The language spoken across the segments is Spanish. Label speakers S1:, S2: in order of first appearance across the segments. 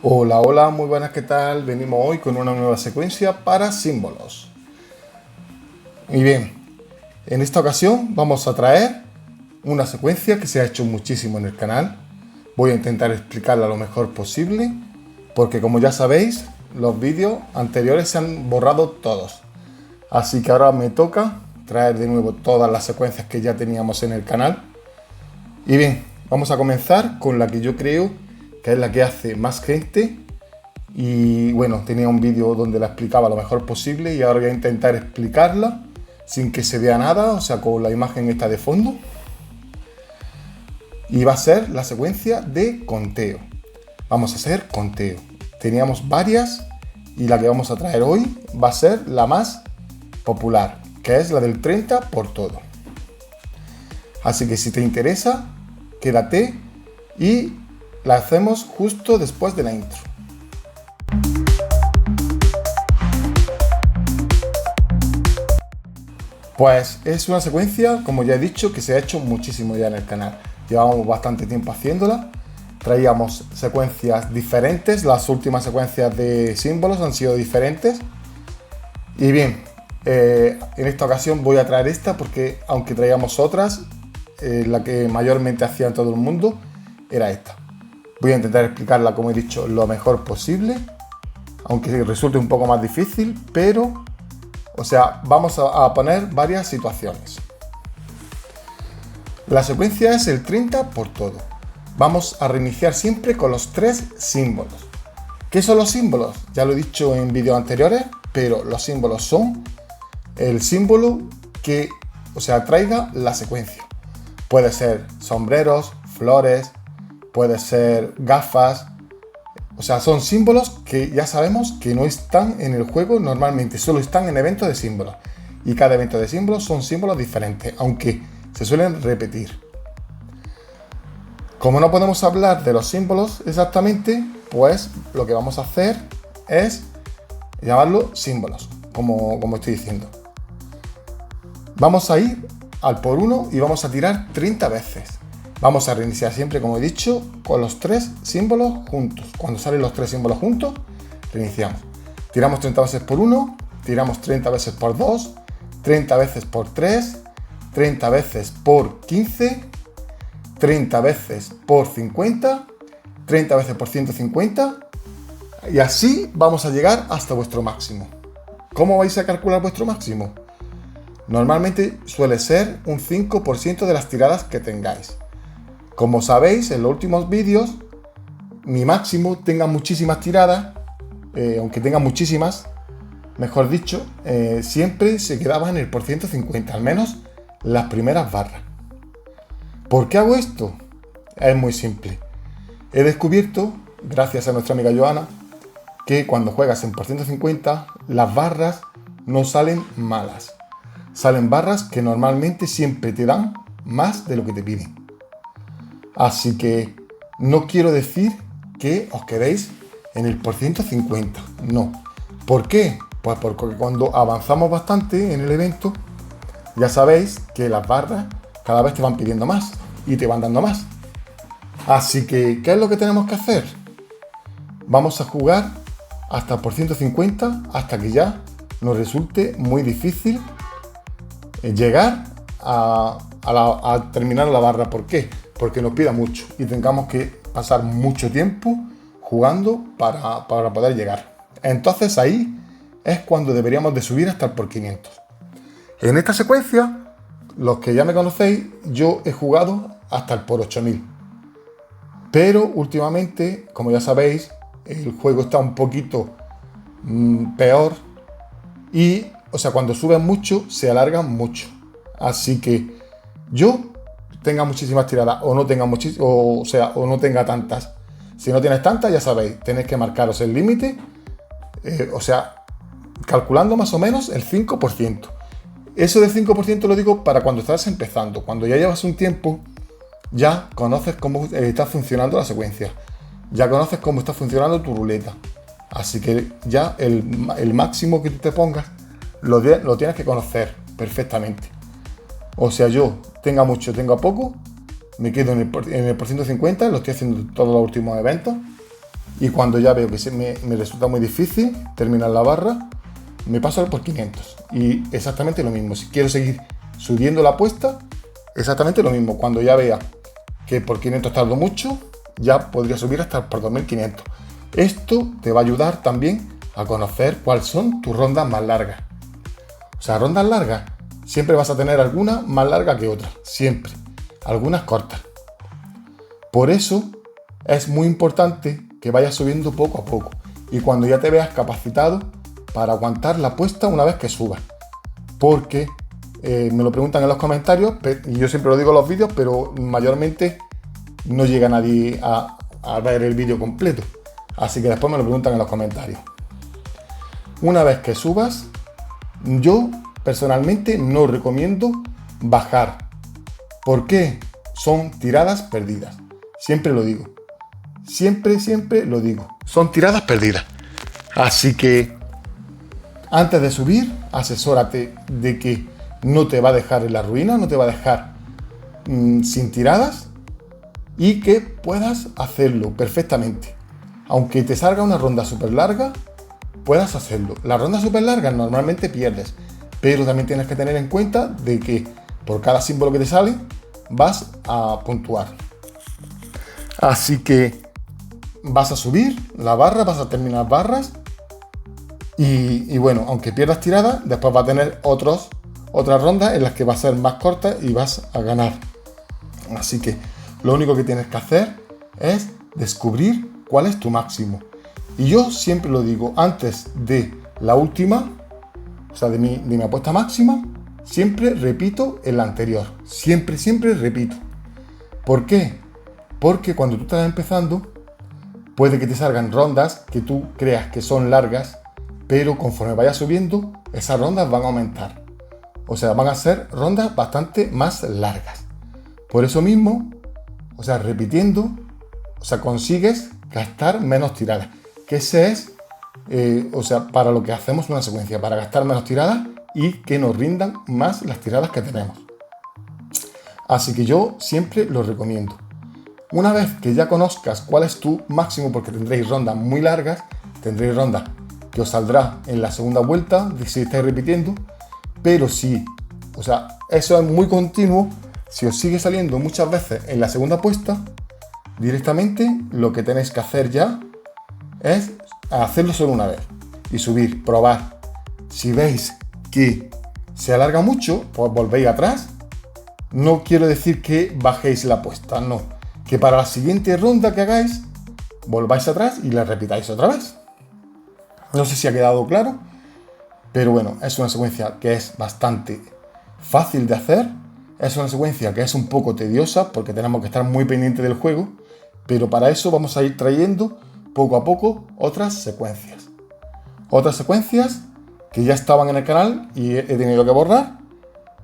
S1: Hola, hola, muy buenas, ¿qué tal? Venimos hoy con una nueva secuencia para símbolos. Y bien, en esta ocasión vamos a traer una secuencia que se ha hecho muchísimo en el canal. Voy a intentar explicarla lo mejor posible, porque como ya sabéis, los vídeos anteriores se han borrado todos. Así que ahora me toca traer de nuevo todas las secuencias que ya teníamos en el canal. Y bien, vamos a comenzar con la que yo creo que es la que hace más gente. Y bueno, tenía un vídeo donde la explicaba lo mejor posible y ahora voy a intentar explicarla sin que se vea nada, o sea, con la imagen esta de fondo. Y va a ser la secuencia de conteo. Vamos a hacer conteo. Teníamos varias y la que vamos a traer hoy va a ser la más popular, que es la del 30 por todo. Así que si te interesa, quédate y la hacemos justo después de la intro. Pues es una secuencia, como ya he dicho, que se ha hecho muchísimo ya en el canal. Llevamos bastante tiempo haciéndola. Traíamos secuencias diferentes, las últimas secuencias de símbolos han sido diferentes. Y bien, en esta ocasión voy a traer esta porque aunque traíamos otras, la que mayormente hacía en todo el mundo era esta. Voy a intentar explicarla, como he dicho, lo mejor posible, aunque resulte un poco más difícil, pero... O sea, vamos a poner varias situaciones. La secuencia es el 30 por todo. Vamos a reiniciar siempre con los 3 símbolos. ¿Qué son los símbolos? Ya lo he dicho en vídeos anteriores, pero los símbolos son el símbolo que, traiga la secuencia. Puede ser sombreros, flores, puede ser gafas. O sea, son símbolos que ya sabemos que no están en el juego normalmente, solo están en eventos de símbolos. Y cada evento de símbolos son símbolos diferentes, aunque se suelen repetir. Como no podemos hablar de los símbolos exactamente, pues lo que vamos a hacer es llamarlos símbolos, como estoy diciendo. Vamos a ir al por uno y vamos a tirar 30 veces. Vamos a reiniciar siempre, como he dicho, con los 3 símbolos juntos. Cuando salen los 3 símbolos juntos, reiniciamos. Tiramos 30 veces por 1, tiramos 30 veces por 2, 30 veces por 3, 30 veces por 15, 30 veces por 50, 30 veces por 150 y así vamos a llegar hasta vuestro máximo. ¿Cómo vais a calcular vuestro máximo? Normalmente suele ser un 5% de las tiradas que tengáis. Como sabéis, en los últimos vídeos, mi máximo tenga muchísimas tiradas, aunque tenga muchísimas, mejor dicho, siempre se quedaba en el por 150, al menos las primeras barras. ¿Por qué hago esto? Es muy simple. He descubierto, gracias a nuestra amiga Joana, que cuando juegas en por 150, las barras no salen malas. Salen barras que normalmente siempre te dan más de lo que te piden. Así que no quiero decir que os quedéis en el por 150, no. ¿Por qué? Pues porque cuando avanzamos bastante en el evento, ya sabéis que las barras cada vez te van pidiendo más y te van dando más. Así que, ¿qué es lo que tenemos que hacer? Vamos a jugar hasta por 150 hasta que ya nos resulte muy difícil llegar a terminar la barra. ¿Por qué? Porque nos pida mucho y tengamos que pasar mucho tiempo jugando para poder llegar. Entonces ahí es cuando deberíamos de subir hasta el por 500. En esta secuencia, los que ya me conocéis, yo he jugado hasta el por 8000. Pero últimamente, como ya sabéis, el juego está un poquito peor y, cuando suben mucho, se alargan mucho. Así que yo tenga muchísimas tiradas o no tenga o no tenga tantas. Si no tienes tantas, ya sabéis, tenéis que marcaros el límite, calculando más o menos el 5%. Eso del 5% lo digo para cuando estás empezando. Cuando ya llevas un tiempo, ya conoces cómo está funcionando la secuencia. Ya conoces cómo está funcionando tu ruleta. Así que ya el máximo que tú te pongas lo tienes que conocer perfectamente. Yo tenga mucho, tenga poco, me quedo en el por 150, lo estoy haciendo en todos los últimos eventos. Y cuando ya veo que me resulta muy difícil terminar la barra, me paso por 500. Y exactamente lo mismo. Si quiero seguir subiendo la apuesta, exactamente lo mismo. Cuando ya vea que por 500 tardo mucho, ya podría subir hasta por 2500. Esto te va a ayudar también a conocer cuáles son tus rondas más largas. O sea, rondas largas, siempre vas a tener alguna más larga que otra. Siempre. Algunas cortas. Por eso es muy importante que vayas subiendo poco a poco. Y cuando ya te veas capacitado para aguantar la apuesta una vez que subas. Porque me lo preguntan en los comentarios, y yo siempre lo digo en los vídeos, pero mayormente no llega nadie a ver el vídeo completo. Así que después me lo preguntan en los comentarios. Una vez que subas, yo personalmente no recomiendo bajar. ¿Por qué? Son tiradas perdidas. Siempre lo digo. Siempre lo digo. Son tiradas perdidas. Así que antes de subir, asesórate de que no te va a dejar en la ruina, no te va a dejar sin tiradas y que puedas hacerlo perfectamente. Aunque te salga una ronda súper larga, puedas hacerlo. Las rondas súper largas normalmente pierdes, pero también tienes que tener en cuenta de que por cada símbolo que te sale vas a puntuar. Así que vas a subir la barra, vas a terminar barras y bueno, aunque pierdas tirada, después va a tener otras rondas en las que va a ser más corta y vas a ganar. Así que lo único que tienes que hacer es descubrir cuál es tu máximo. Y yo siempre lo digo, antes de la última, o sea, de mi apuesta máxima, siempre repito el anterior. Siempre repito. ¿Por qué? Porque cuando tú estás empezando, puede que te salgan rondas que tú creas que son largas, pero conforme vayas subiendo, esas rondas van a aumentar. O sea, van a ser rondas bastante más largas. Por eso mismo, o sea, repitiendo, o sea, consigues gastar menos tiradas. Que ese es, o sea, para lo que hacemos una secuencia, para gastar menos tiradas y que nos rindan más las tiradas que tenemos. Así que yo siempre lo recomiendo. Una vez que ya conozcas cuál es tu máximo, porque tendréis rondas muy largas, tendréis rondas que os saldrá en la segunda vuelta, si estáis repitiendo, pero si, o sea, eso es muy continuo, si os sigue saliendo muchas veces en la segunda apuesta, directamente lo que tenéis que hacer ya es hacerlo solo una vez y subir, probar. Si veis que se alarga mucho, pues volvéis atrás. No quiero decir que bajéis la apuesta, no. Que para la siguiente ronda que hagáis, volváis atrás y la repitáis otra vez. No sé si ha quedado claro, pero bueno, es una secuencia que es bastante fácil de hacer. Es una secuencia que es un poco tediosa porque tenemos que estar muy pendientes del juego, pero para eso vamos a ir trayendo poco a poco otras secuencias. Otras secuencias que ya estaban en el canal y he tenido que borrar,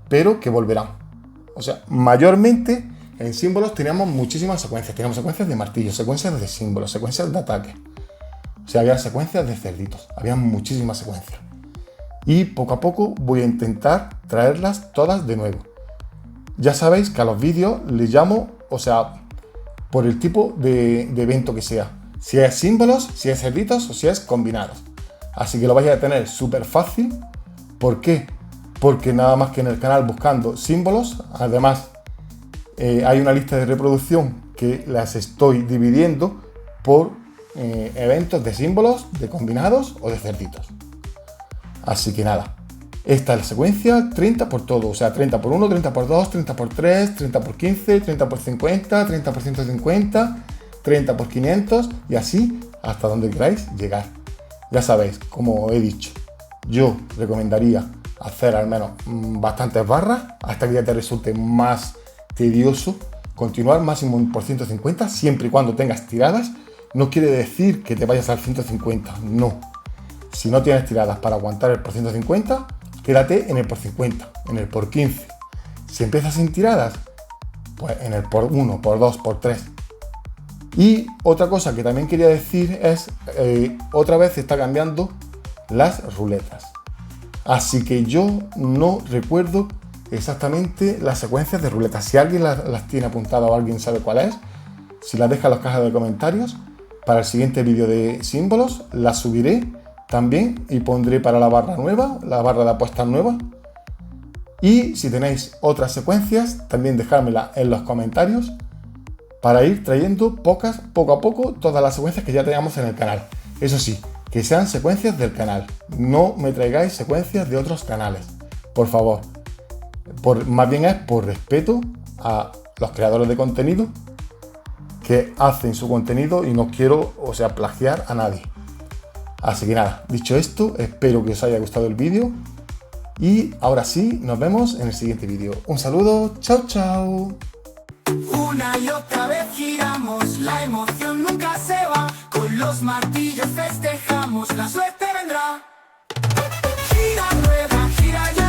S1: pero que volverán. O sea, mayormente en símbolos teníamos muchísimas secuencias. Teníamos secuencias de martillos, secuencias de símbolos, secuencias de ataque. O sea, había secuencias de cerditos. Había muchísimas secuencias. Y poco a poco voy a intentar traerlas todas de nuevo. Ya sabéis que a los vídeos les llamo, o sea, por el tipo de evento que sea. Si es símbolos, si es cerditos o si es combinados. Así que lo vais a tener súper fácil. ¿Por qué? Porque nada más que en el canal buscando símbolos, además hay una lista de reproducción que las estoy dividiendo por eventos de símbolos, de combinados o de cerditos. Así que nada, esta es la secuencia 30 por todo, o sea, 30 por 1, 30 por 2, 30 por 3, 30 por 15, 30 por 50, 30 por 150, 30 por 500 y así hasta donde queráis llegar. Ya sabéis, como he dicho, yo recomendaría hacer al menos bastantes barras hasta que ya te resulte más tedioso. Continuar máximo por 150 siempre y cuando tengas tiradas. No quiere decir que te vayas al 150, no. Si no tienes tiradas para aguantar el por 150, quédate en el por 50, en el por 15. Si empiezas sin tiradas, pues en el por 1, por 2, por 3. Y otra cosa que también quería decir es, otra vez se está cambiando las ruletas. Así que yo no recuerdo exactamente las secuencias de ruletas. Si alguien las tiene apuntadas o alguien sabe cuál es, si las deja en las cajas de comentarios para el siguiente vídeo de símbolos las subiré también y pondré para la barra nueva, la barra de apuestas nueva. Y si tenéis otras secuencias, también dejármela en los comentarios para ir trayendo poco a poco todas las secuencias que ya tengamos en el canal. Eso sí, que sean secuencias del canal, no me traigáis secuencias de otros canales, por favor. Más bien es por respeto a los creadores de contenido que hacen su contenido y no quiero, plagiar a nadie. Así que nada, dicho esto, espero que os haya gustado el vídeo y ahora sí, nos vemos en el siguiente vídeo. Un saludo, chao chao.
S2: Una y otra vez giramos, la emoción nunca se va, con los martillos festejamos, la suerte vendrá. Gira, rueda, gira ya.